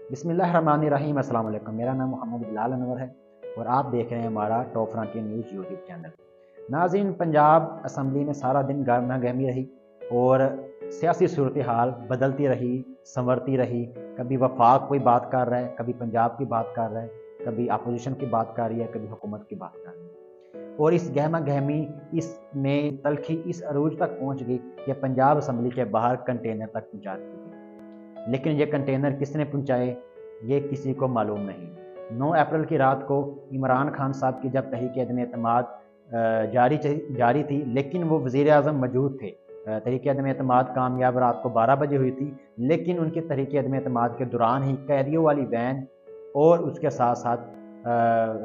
बिस्मिल्लाहिर्रहमानिर्रहीम। अस्सलाम वालेकुम। मेरा नाम मोहम्मद बिलाल अनवर है और आप देख रहे हैं हमारा top frontier news YouTube channel. नाज़रीन, पंजाब असम्बली में सारा दिन गर्मा गर्मी रही और सियासी सूरत हाल बदलती रही, संवरती रही। कभी वफाक कोई बात कर रहा है, कभी पंजाब की बात कर रहा है, कभी अपोजिशन की बात कर रही है, कभी हुकूमत की बात कर रही है। और इस गहमा गहमी इसमें तलखी इस अरूज तक पहुँच गई कि पंजाब असम्बली के बाहर कंटेनर तक पहुँचा दी गई। लेकिन ये कंटेनर किसने पहुँचाए ये किसी को मालूम नहीं। 9 अप्रैल की रात को इमरान खान साहब की जब तहरीक अदम एतमाद जारी थी, लेकिन वो वज़ीर आज़म मौजूद थे। तहरीक अदम एतमाद कामयाब रात को 12 बजे हुई थी, लेकिन उनकी तहरीक अदम एतमाद के दौरान ही कैदियों वाली वैन और उसके साथ साथ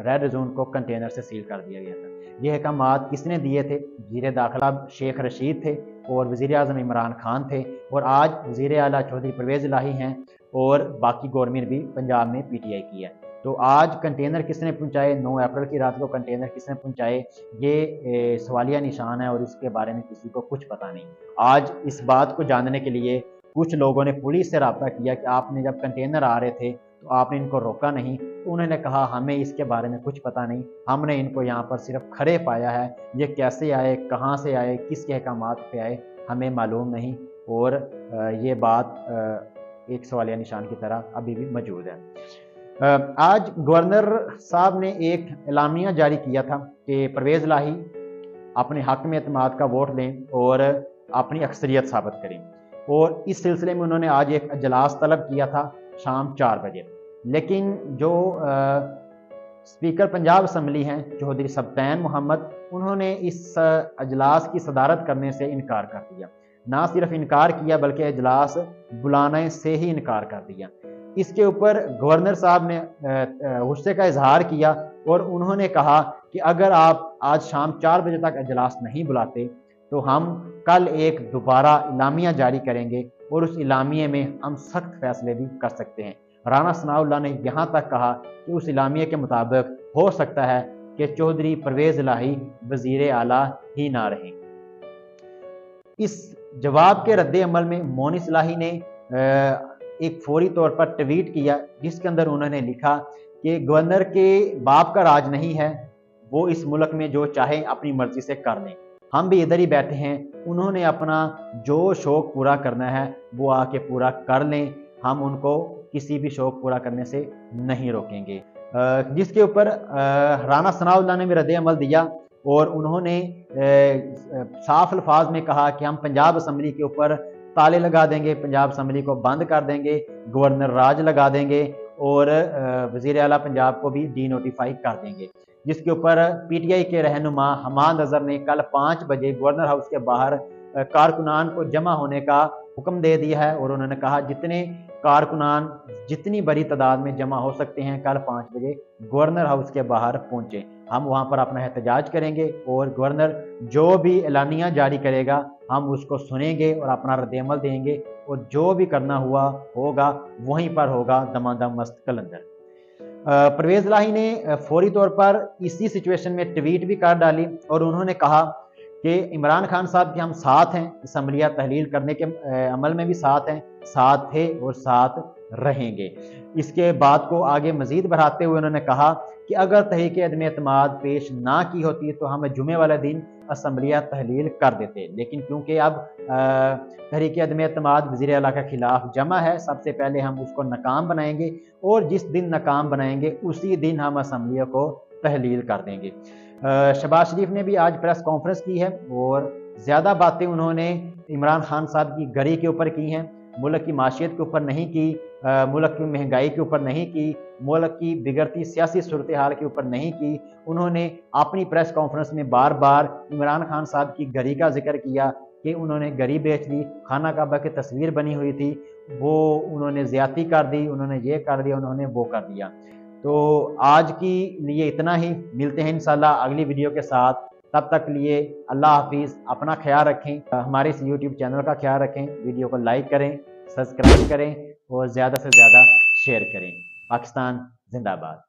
रेड जोन को कंटेनर से सील कर दिया गया था। ये अहकामात किसने दिए थे? वज़ीर दाखिला शेख रशीद थे और वज़ीर आज़म इमरान खान थे, और आज वज़ीर आला चौधरी परवेज़ इलाही हैं और बाकी गवर्नमेंट भी पंजाब में पीटीआई की है। तो आज कंटेनर किसने पहुंचाए, 9 अप्रैल की रात को कंटेनर किसने पहुंचाए, ये सवालिया निशान है और इसके बारे में किसी को कुछ पता नहीं। आज इस बात को जानने के लिए कुछ लोगों ने पुलिस से रब्ता किया कि आपने जब कंटेनर आ रहे थे तो आपने इनको रोका नहीं। तो उन्होंने कहा हमें इसके बारे में कुछ पता नहीं, हमने इनको यहाँ पर सिर्फ खड़े पाया है। ये कैसे आए, कहाँ से आए, किसके अहकामात पे आए, हमें मालूम नहीं। और ये बात एक सवालिया निशान की तरह अभी भी मौजूद है। आज गवर्नर साहब ने एक एलामिया जारी किया था कि परवेज़ इलाही अपने हक में एतमाद का वोट दें और अपनी अक्सरियत साबित करें, और इस सिलसिले में उन्होंने आज एक अजलास तलब किया था शाम 4 बजे। लेकिन जो स्पीकर पंजाब असम्बली हैं चौधरी सब्तैन मोहम्मद, उन्होंने इस अजलास की सदारत करने से इनकार कर दिया। ना सिर्फ इनकार किया बल्कि अजलास बुलाने से ही इनकार कर दिया। इसके ऊपर गवर्नर साहब ने गुस्से का इजहार किया और उन्होंने कहा कि अगर आप आज शाम 4 बजे तक अजलास नहीं बुलाते तो हम कल एक दोबारा इलामिया जारी करेंगे और उस इलामिया में हम सख्त फैसले भी कर सकते हैं। राना सनाउल्लाह ने यहाँ तक कहा कि उस इलामिया के मुताबिक हो सकता है कि चौधरी परवेज़ इलाही वज़ीर आला ही ना रहें। इस जवाब के रद्द अमल में मोनिस इलाही ने एक फौरी तौर पर ट्वीट किया, जिसके अंदर उन्होंने लिखा कि गवर्नर के बाप का राज नहीं है, वो इस मुल्क में जो चाहे अपनी मर्जी से कर लें, हम भी इधर ही बैठे हैं। उन्होंने अपना जो शौक पूरा करना है वो आके पूरा कर लें, हम उनको किसी भी शौक पूरा करने से नहीं रोकेंगे। जिसके ऊपर राना सनाउल्लाह ने भी रद्द अमल दिया और उन्होंने साफ अल्फाज में कहा कि हम पंजाब असम्बली के ऊपर ताले लगा देंगे, पंजाब असम्बली को बंद कर देंगे, गवर्नर राज लगा देंगे और वज़ीर आला पंजाब को भी डी नोटिफाई कर देंगे। जिसके ऊपर पीटीआई के रहनुमा हमाद अजहर ने कल 5 बजे गवर्नर हाउस के बाहर कारकुनान को जमा होने का हुक्म दे दिया है और उन्होंने कहा जितने कारकुनान जितनी बड़ी तादाद में जमा हो सकते हैं कल 5 बजे गवर्नर हाउस के बाहर पहुंचे, हम वहां पर अपना एहतजाज करेंगे और गवर्नर जो भी एलानिया जारी करेगा हम उसको सुनेंगे और अपना रद्द-ए-अमल देंगे और जो भी करना हुआ होगा वहीं पर होगा दमादम मस्त कलंदर। परवेज़ इलाही ने फौरी तौर पर इसी सिचुएशन में ट्वीट भी कर डाली और उन्होंने कहा कि इमरान खान साहब के हम साथ हैं, असम्बलियाँ तहलील करने के अमल में भी साथ हैं, साथ थे और साथ रहेंगे। इसके बाद को आगे मजीद बढ़ाते हुए उन्होंने कहा कि अगर तहरीक अदम एतमाद पेश ना की होती तो हम जुमे वाले दिन असम्बलियाँ तहलील कर देते, लेकिन क्योंकि अब तहरीक अदम एतमाद वज़ीर आला के खिलाफ जमा है, सबसे पहले हम उसको नाकाम बनाएंगे और जिस दिन नाकाम बनाएंगे उसी दिन हम असम्बलियों को तहलील कर देंगे। शहबाज शरीफ ने भी आज प्रेस कॉन्फ्रेंस की है और ज़्यादा बातें उन्होंने इमरान खान साहब की गरी के ऊपर की हैं, मुल्क की माशियत के ऊपर नहीं की, मुल्क की महंगाई के ऊपर नहीं की, मुल्क की बिगड़ती सियासी सूरत हाल के ऊपर नहीं की। उन्होंने अपनी प्रेस कॉन्फ्रेंस में बार बार इमरान खान साहब की गरी का जिक्र किया कि उन्होंने गरी बेच दी, खाना काबा की तस्वीर बनी हुई थी वो उन्होंने ज़्यादती कर दी, उन्होंने ये कर दिया, उन्होंने वो कर दिया। तो आज की लिए इतना ही, मिलते हैं इंशाल्लाह अगली वीडियो के साथ। तब तक लिए अल्लाह हाफिज़, अपना ख्याल रखें, हमारे इस यूट्यूब चैनल का ख्याल रखें, वीडियो को लाइक करें, सब्सक्राइब करें और ज़्यादा से ज़्यादा शेयर करें। पाकिस्तान जिंदाबाद।